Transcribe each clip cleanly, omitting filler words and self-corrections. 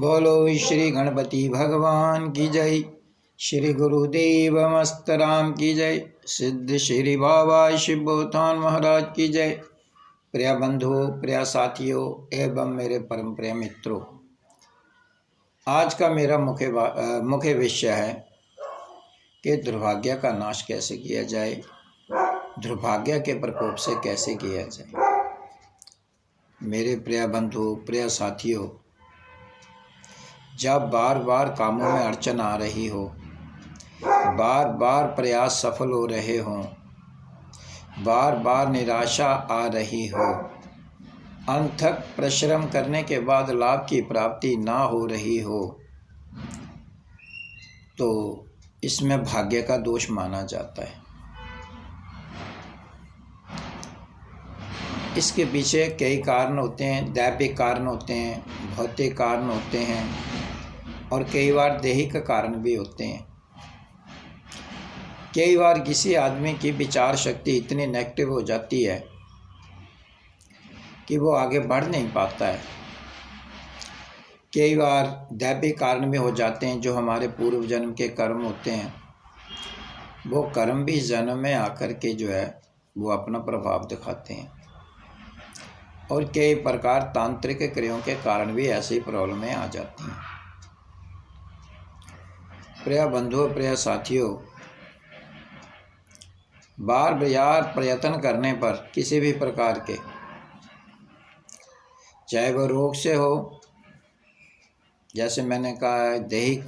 बोलो श्री गणपति भगवान की जय। श्री गुरुदेव मस्तराम की जय। सिद्ध श्री बाबा शिवभूतान महाराज की जय। प्रिय बंधुओं, प्रिय साथियों एवं मेरे परम प्रिय मित्रों, आज का मेरा मुख्य विषय है कि दुर्भाग्य का नाश कैसे किया जाए, दुर्भाग्य के प्रकोप से कैसे किया जाए। मेरे प्रिय बंधु, प्रिय साथियों, जब बार बार कामों में अड़चन आ रही हो, बार बार प्रयास सफल हो रहे हों, बार बार निराशा आ रही हो, अनथक परिश्रम करने के बाद लाभ की प्राप्ति ना हो रही हो, तो इसमें भाग्य का दोष माना जाता है। इसके पीछे कई कारण होते हैं। दैविक कारण होते हैं, भौतिक कारण होते हैं और कई बार दैहिक कारण भी होते हैं। कई बार किसी आदमी की विचार शक्ति इतनी नेगेटिव हो जाती है कि वो आगे बढ़ नहीं पाता है। कई बार दैविक कारण भी हो जाते हैं, जो हमारे पूर्व जन्म के कर्म होते हैं, वो कर्म भी जन्म में आकर के जो है वो अपना प्रभाव दिखाते हैं। और कई प्रकार तांत्रिक क्रियाओं के कारण भी ऐसी प्रॉब्लमें आ जाती हैं। प्रिय बंधुओं, प्रिय साथियों, बार बार प्रयत्न करने पर किसी भी प्रकार के, चाहे वह रोग से हो, जैसे मैंने कहा दैहिक,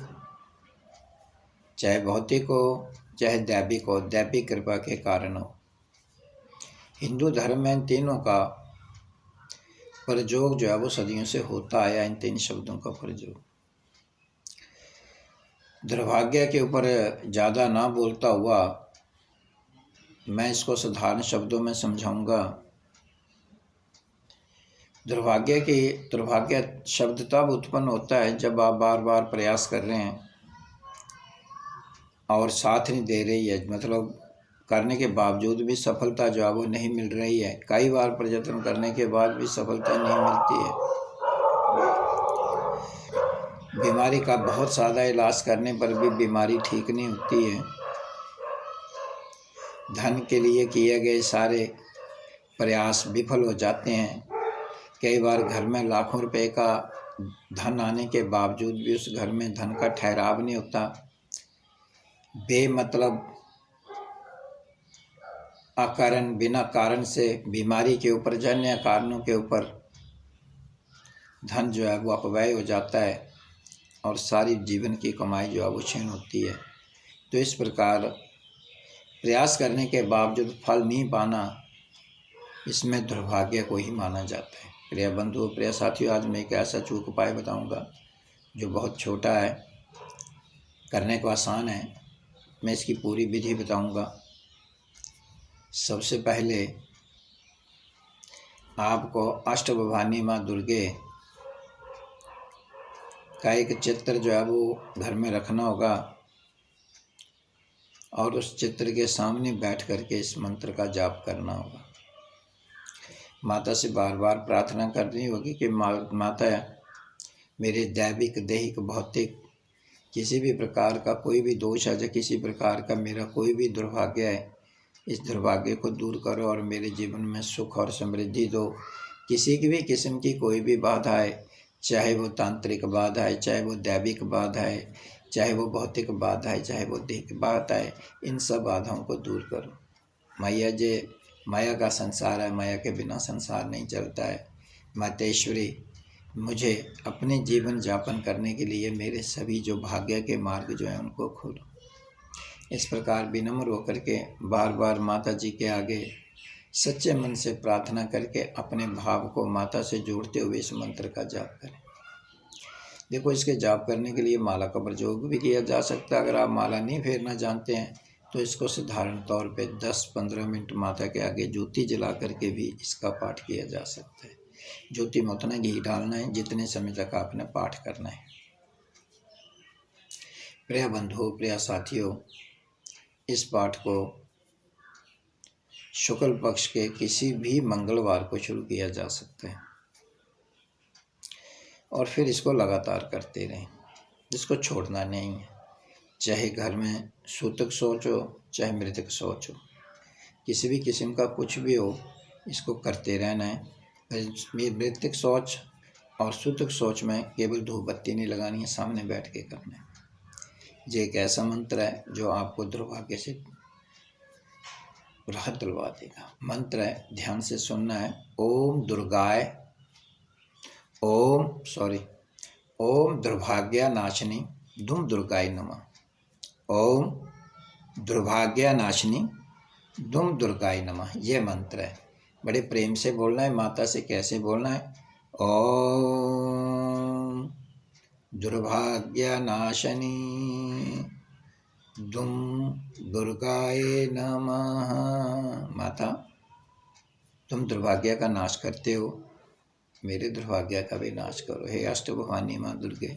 चाहे भौतिक हो, चाहे दैविक हो, दैविक कृपा के कारण हो। हिंदू धर्म में इन तीनों का प्रयोग जो है वो सदियों से होता आया। इन तीन शब्दों का प्रयोग। दुर्भाग्य के ऊपर ज़्यादा ना बोलता हुआ मैं इसको साधारण शब्दों में समझाऊंगा। दुर्भाग्य शब्द तब उत्पन्न होता है जब आप बार बार प्रयास कर रहे हैं और साथ नहीं दे रही है, मतलब करने के बावजूद भी सफलता जो है वो नहीं मिल रही है। कई बार प्रयत्न करने के बाद भी सफलता नहीं मिलती है। बीमारी का बहुत ज़्यादा इलाज करने पर भी बीमारी ठीक नहीं होती है। धन के लिए किए गए सारे प्रयास विफल हो जाते हैं। कई बार घर में लाखों रुपए का धन आने के बावजूद भी उस घर में धन का ठहराव नहीं होता। बेमतलब अकारण, बिना कारण से बीमारी के ऊपर, जन्य कारणों के ऊपर धन जो है वो अपव्यय हो जाता है और सारी जीवन की कमाई जो है वो क्षीण होती है। तो इस प्रकार प्रयास करने के बावजूद फल नहीं पाना, इसमें दुर्भाग्य को ही माना जाता है। प्रिय बंधुओं, प्रिय साथियों, आज मैं एक ऐसा चूक उपाय बताऊंगा जो बहुत छोटा है, करने को आसान है। मैं इसकी पूरी विधि बताऊंगा। सबसे पहले आपको अष्टभवानी माँ दुर्गे का एक चित्र जो है वो घर में रखना होगा और उस चित्र के सामने बैठ करके इस मंत्र का जाप करना होगा। माता से बार बार प्रार्थना करनी होगी कि माता, मेरे दैविक, दैहिक, भौतिक किसी भी प्रकार का कोई भी दोष है, या किसी प्रकार का मेरा कोई भी दुर्भाग्य है, इस दुर्भाग्य को दूर करो और मेरे जीवन में सुख और समृद्धि दो। किसी की भी किस्म की कोई भी बाधा है, चाहे वो तांत्रिक बाधा है, चाहे वो दैविक बाधा है, चाहे वो भौतिक बाधा है, चाहे वो दैहिक बाधा है, इन सब बाधाओं को दूर करो। माया का संसार है, माया के बिना संसार नहीं चलता है। मातेश्वरी, मुझे अपने जीवन यापन करने के लिए मेरे सभी जो भाग्य के मार्ग जो हैं उनको खोलो। इस प्रकार विनम्र होकर के बार बार माता जी के आगे सच्चे मन से प्रार्थना करके अपने भाव को माता से जोड़ते हुए इस मंत्र का जाप करें। देखो, इसके जाप करने के लिए माला का प्रयोग भी किया जा सकता है। अगर आप माला नहीं फेरना जानते हैं तो इसको साधारण तौर पे 10-15 मिनट माता के आगे ज्योति जला करके भी इसका पाठ किया जा सकता है। ज्योति में उतना घी डालना है जितने समय तक आपने पाठ करना है। प्रिय बंधुओं, प्रिय साथियों, इस पाठ को शुक्ल पक्ष के किसी भी मंगलवार को शुरू किया जा सकता है और फिर इसको लगातार करते रहें, इसको छोड़ना नहीं है। चाहे घर में सूतक शौच हो, चाहे मृतक शौच हो, किसी भी किस्म का कुछ भी हो, इसको करते रहना है। मृतक शौच और सूतक शौच में केवल धूप बत्ती नहीं लगानी है, सामने बैठ के करना है। ये एक ऐसा मंत्र है जो आपको दुर्भाग्य से राहत दिलवा देगा। मंत्र है, ध्यान से सुनना है। ओम दुर्भाग्य नाशिनी धूम दुर्गाय नमः। ओम दुर्भाग्य नाशिनी धूम दुर्गाय नमः। ये मंत्र है, बड़े प्रेम से बोलना है। माता से कैसे बोलना है? ओम दुर्भाग्य नाशिनी धूम दुर्गाय नमः। माता, तुम दुर्भाग्य का नाश करते हो, मेरे दुर्भाग्य का भी नाश करो। हे अष्टभुवानी माँ दुर्गे,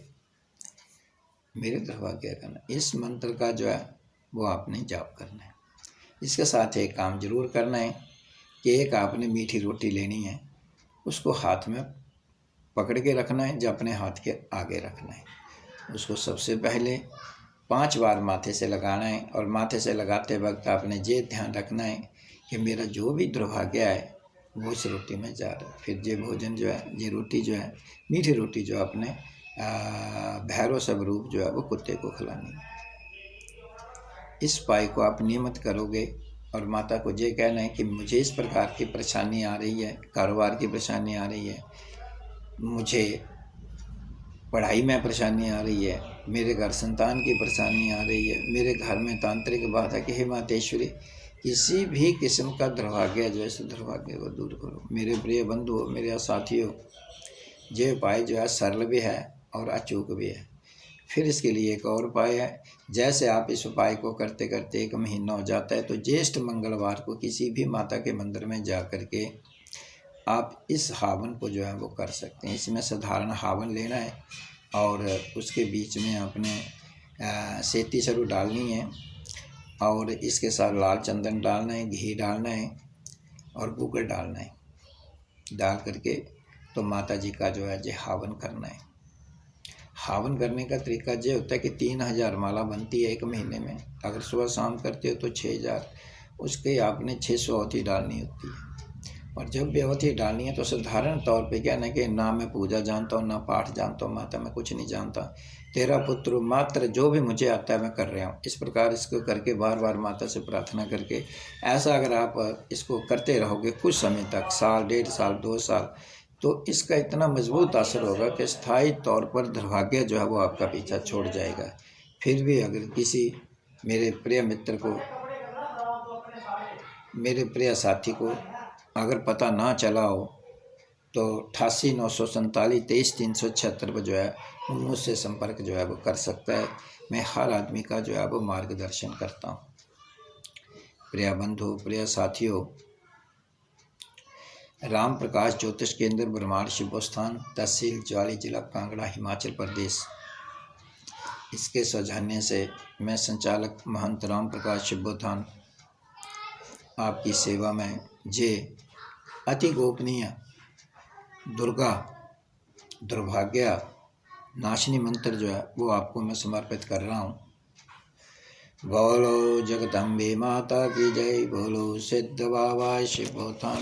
मेरे दुर्भाग्य का नाश। इस मंत्र का जो है वो आपने जाप करना है। इसके साथ एक काम जरूर करना है कि एक आपने मीठी रोटी लेनी है, उसको हाथ में पकड़ के रखना है, जो अपने हाथ के आगे रखना है। उसको सबसे पहले 5 बार माथे से लगाना है, और माथे से लगाते वक्त आपने ये ध्यान रखना है कि मेरा जो भी दुर्भाग्य है वो इस रोटी में जा रहा है। फिर ये भोजन जो है, ये रोटी जो है, मीठी रोटी जो आपने भैरव स्वरूप जो है वो कुत्ते को खिलानी है। इस उपाय को आप नियमित करोगे, और माता को ये कहना है कि मुझे इस प्रकार की परेशानी आ रही है, कारोबार की परेशानी आ रही है, मुझे पढ़ाई में परेशानी आ रही है, मेरे घर संतान की परेशानी आ रही है, मेरे घर में तांत्रिक बाधा की, हे मातेश्वरी किसी भी किस्म का दुर्भाग्य जो है, इस दुर्भाग्य को दूर करो। मेरे प्रिय बंधुओं, मेरे साथियों, ये उपाय जो है सरल भी है और अचूक भी है। फिर इसके लिए एक और उपाय है। जैसे आप इस उपाय को करते करते 1 महीना हो जाता है, तो ज्येष्ठ मंगलवार को किसी भी माता के मंदिर में जा कर के आप इस हवन को जो है वो कर सकते हैं। इसमें साधारण हवन लेना है, और उसके बीच में आपने सेती सरू डालनी है, और इसके साथ लाल चंदन डालना है, घी डालना है, और गुगल डालना है। डाल करके तो माता जी का जो है ये हवन करना है। हवन करने का तरीका ये होता है कि 3000 माला बनती है 1 महीने में। अगर सुबह शाम करते हो तो 6000, उसके आपने 600 अवधि डालनी होती है। और जब भी अवधि डालनी है तो साधारण तौर पे क्या ना कि ना मैं पूजा जानता हूँ, ना पाठ जानता हूँ, माता मैं कुछ नहीं जानता, तेरा पुत्र मात्र जो भी मुझे आता है मैं कर रहा हूँ। इस प्रकार इसको करके बार बार माता से प्रार्थना करके, ऐसा अगर आप इसको करते रहोगे कुछ समय तक, साल, 1.5 साल, 2 साल, तो इसका इतना मजबूत असर होगा कि स्थायी तौर पर दुर्भाग्य जो है वो आपका पीछा छोड़ जाएगा। फिर भी अगर किसी मेरे प्रिय मित्र को, मेरे प्रिय साथी को अगर पता ना चला हो, तो 88 947 23 376 पर जो है मुझसे संपर्क जो है वो कर सकता है। मैं हर आदमी का जो है वो मार्गदर्शन करता हूँ। प्रिय बंधु, प्रिय साथियों, राम प्रकाश ज्योतिष केंद्र, ब्रह्मांड शिवोत्थान, तहसील ज्वाली, जिला कांगड़ा, हिमाचल प्रदेश, इसके सौजन्य से मैं संचालक महंत राम प्रकाश शिवोत्थान आपकी सेवा में जे अति गोपनीय दुर्गा दुर्भाग्य नाशिनी मंत्र जो है वो आपको मैं समर्पित कर रहा हूँ। बोलो जगदम्बे माता की जय, बोलो सिद्ध बाबा शिवोत्थान।